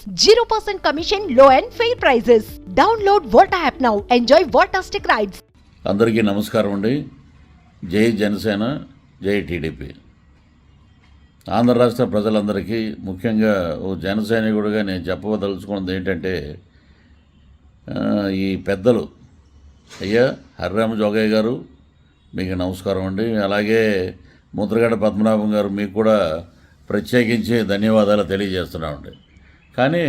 0% commission, low and fair prices. Download Volta app now. Enjoy Voltastic rides. అందరికీ నమస్కారం అండి. జై జనసేన, జై టీడీపీ. ఆంధ్ర రాష్ట్ర ప్రజలందరికీ, ముఖ్యంగా ఓ జనసైనికుడిగా నేను చెప్పదలుచుకున్నది ఏంటంటే, ఈ పెద్దలు అయ్యా హరిరామ జోగయ్య గారు మీకు నమస్కారం అండి. అలాగే ముద్రగడ్డ పద్మనాభం గారు మీకు కూడా ప్రత్యేకించి ధన్యవాదాలు తెలియజేస్తున్నామండి. కానీ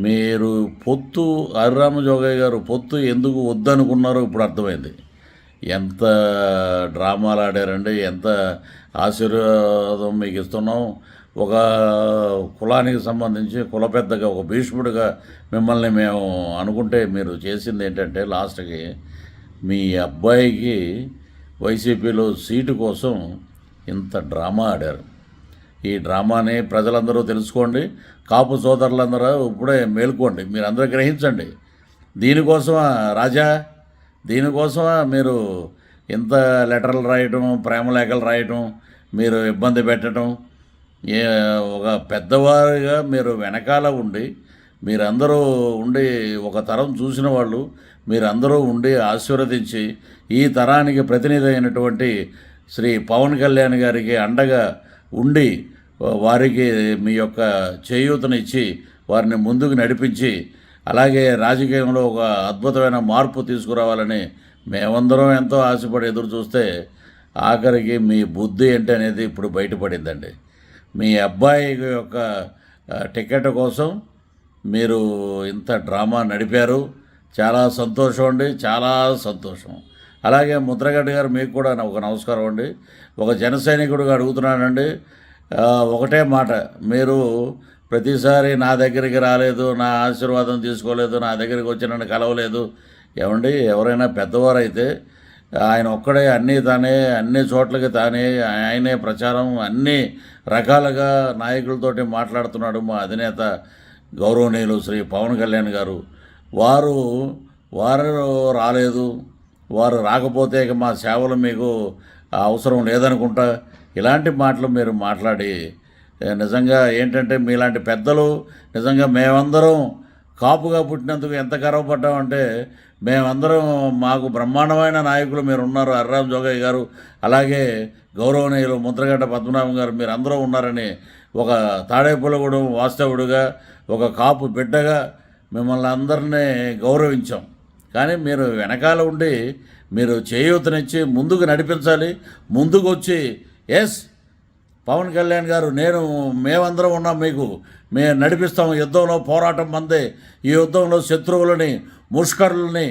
మీరు పొత్తు హరిరామ జోగయ్య గారు పొత్తు ఎందుకు వద్దనుకున్నారో ఇప్పుడు అర్థమైంది. ఎంత డ్రామాలు ఆడారండి, ఎంత ఆశీర్వాదం మీకు ఇస్తున్నాం. ఒక కులానికి సంబంధించి కుల పెద్దగా, ఒక భీష్ముడిగా మిమ్మల్ని మేము అనుకుంటే మీరు చేసింది ఏంటంటే లాస్ట్కి మీ అబ్బాయికి వైసీపీలో సీటు కోసం ఇంత డ్రామా ఆడారు. ఈ డ్రామాని ప్రజలందరూ తెలుసుకోండి, కాపు సోదరులందరూ ఇప్పుడే మేల్కోండి, మీరు అందరూ గ్రహించండి. దీనికోసమా రాజా, దీనికోసమా మీరు ఇంత లెటర్లు రాయటం, ప్రేమ లేఖలు రాయటం, మీరు ఇబ్బంది పెట్టడం? ఒక పెద్దవారిగా మీరు వెనకాల ఉండి, మీరందరూ ఉండి, ఒక తరం చూసిన వాళ్ళు మీరందరూ ఉండి ఆశీర్వదించి ఈ తరానికి ప్రతినిధి అయినటువంటి శ్రీ పవన్ కళ్యాణ్ గారికి అండగా ఉండి వారికి మీ యొక్క చేయూతనిచ్చి వారిని ముందుకు నడిపించి, అలాగే రాజకీయంలో ఒక అద్భుతమైన మార్పు తీసుకురావాలని మేమందరం ఎంతో ఆశపడి ఎదురు చూస్తే ఆఖరికి మీ బుద్ధి ఏంటి అనేది ఇప్పుడు బయటపడిందండి. మీ అబ్బాయి యొక్క టికెట్ కోసం మీరు ఇంత డ్రామా నడిపారు. చాలా సంతోషం అండి, చాలా సంతోషం. అలాగే ముద్రగడ్డ గారు మీకు కూడా ఒక నమస్కారం అండి. ఒక జన సైనికుడిగా అడుగుతున్నానండి, ఒకటే మాట, మీరు ప్రతిసారి నా దగ్గరికి రాలేదు, నా ఆశీర్వాదం తీసుకోలేదు, నా దగ్గరికి వచ్చి నన్ను కలవలేదు. ఏమండి, ఎవరైనా పెద్దవారైతే ఆయన ఒక్కడే అన్నీ తానే, అన్ని చోట్లకి తానే, ఆయనే ప్రచారం అన్ని రకాలుగా నాయకులతోటి మాట్లాడుతున్నాడు మా అధినేత గౌరవనీయులు శ్రీ పవన్ కళ్యాణ్ గారు. వారు రాలేదు, వారు రాకపోతే ఇక మా సేవలు మీకు అవసరం లేదనుకుంటా. ఇలాంటి మాటలు మీరు మాట్లాడి నిజంగా ఏంటంటే, మీలాంటి పెద్దలు నిజంగా మేమందరం కాపుగా పుట్టినందుకు ఎంత గర్వపడ్డామంటే, మేమందరం మాకు బ్రహ్మాండమైన నాయకులు మీరు ఉన్నారు, హరిరామ జోగయ్య గారు, అలాగే గౌరవనీయులు ముద్రగడ్డ పద్మనాభం గారు, మీరు అందరూ ఉన్నారని ఒక తాడేపల్లిగూడెం వాస్తవుడిగా, ఒక కాపు బిడ్డగా మిమ్మల్ని అందరినీ గౌరవించాం. కానీ మీరు వెనకాల ఉండి మీరు చేయూతనిచ్చి ముందుకు నడిపించాలి. ముందుకు వచ్చి ఎస్ పవన్ కళ్యాణ్ గారు, మేమందరం ఉన్నాం, మేము నడిపిస్తాం, యుద్ధంలో పోరాటం మందే, ఈ యుద్ధంలో శత్రువులని, ముష్కరులని,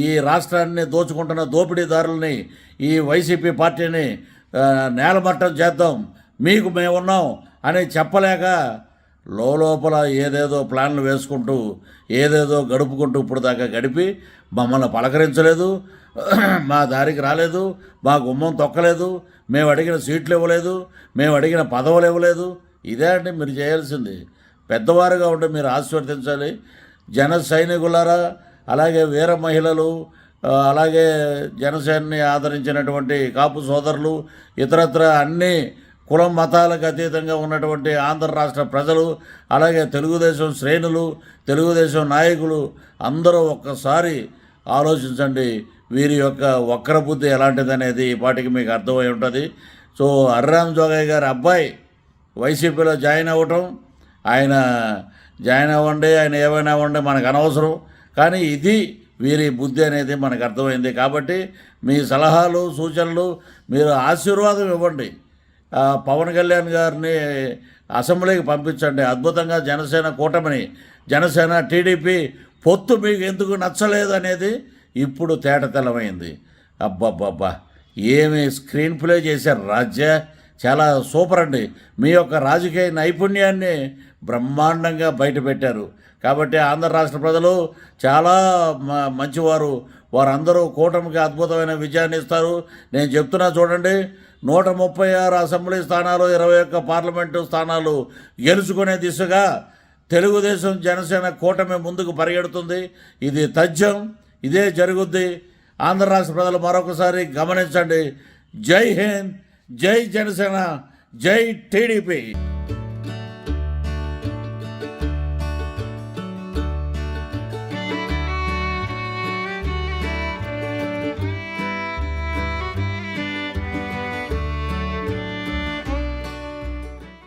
ఈ రాష్ట్రాన్ని దోచుకుంటున్న దోపిడీదారులని, ఈ వైసీపీ పార్టీని నేలమట్టం చేద్దాం, మీకు మేమున్నాం అని చెప్పలేక లోపల ఏదేదో ప్లాన్లు వేసుకుంటూ ఏదేదో గడుపుకుంటూ ఇప్పుడు దాకా గడిపి మమ్మల్ని పలకరించలేదు, మా దారికి రాలేదు, మా గుమ్మం తొక్కలేదు, మేము అడిగిన సీట్లు ఇవ్వలేదు, మేము అడిగిన పదవులు ఇవ్వలేదు. ఇదే అంటే మీరు చేయాల్సింది. పెద్దవారుగా ఉంటే మీరు ఆశీర్వదించాలి. జన సైనికులారా, అలాగే వీర మహిళలు, అలాగే జనసేనని ఆదరించినటువంటి కాపు సోదరులు, ఇతరత్ర అన్ని కులం మతాలకు అతీతంగా ఉన్నటువంటి ఆంధ్ర రాష్ట్ర ప్రజలు, అలాగే తెలుగుదేశం శ్రేణులు, తెలుగుదేశం నాయకులు అందరూ ఒక్కసారి ఆలోచించండి. వీరి యొక్క వక్ర బుద్ధి ఎలాంటిదనేది ఈ పాటికి మీకు అర్థమై ఉంటుంది. సో హరిరామ జోగయ్య గారి అబ్బాయి వైసీపీలో జాయిన్ అవ్వటం, ఆయన జాయిన్ అవ్వండి, ఆయన ఏమైనా అవ్వండి, మనకు అనవసరం. కానీ ఇది వీరి బుద్ధి అనేది మనకు అర్థమైంది. కాబట్టి మీ సలహాలు, సూచనలు, మీరు ఆశీర్వాదం ఇవ్వండి. పవన్ కళ్యాణ్ గారిని అసెంబ్లీకి పంపించండి. అద్భుతంగా జనసేన కూటమిని, జనసేన టీడీపీ పొత్తు మీకు ఎందుకు నచ్చలేదు అనేది ఇప్పుడు తేటతెల్లమైంది. అబ్బబ్బబ్బా, ఏమి స్క్రీన్ ప్లే చేశారు రాజ్య, చాలా సూపర్ అండి. మీ యొక్క రాజకీయ నైపుణ్యాన్ని బ్రహ్మాండంగా బయటపెట్టారు. కాబట్టి ఆంధ్ర రాష్ట్ర ప్రజలు చాలా మంచివారు, వారందరూ కూటమికి అద్భుతమైన విజయాన్ని ఇస్తారు. నేను చెప్తున్నా చూడండి, 136 అసెంబ్లీ స్థానాలు, 21 పార్లమెంటు స్థానాలు గెలుచుకునే దిశగా తెలుగుదేశం జనసేన కూటమి ముందుకు పరిగెడుతుంది. ఇది తథ్యం, ఇదే జరుగుద్ది. ఆంధ్ర రాష్ట్ర ప్రజలు మరొకసారి గమనించండి. జై హింద్, జై జనసేన, జై టీడీపీ.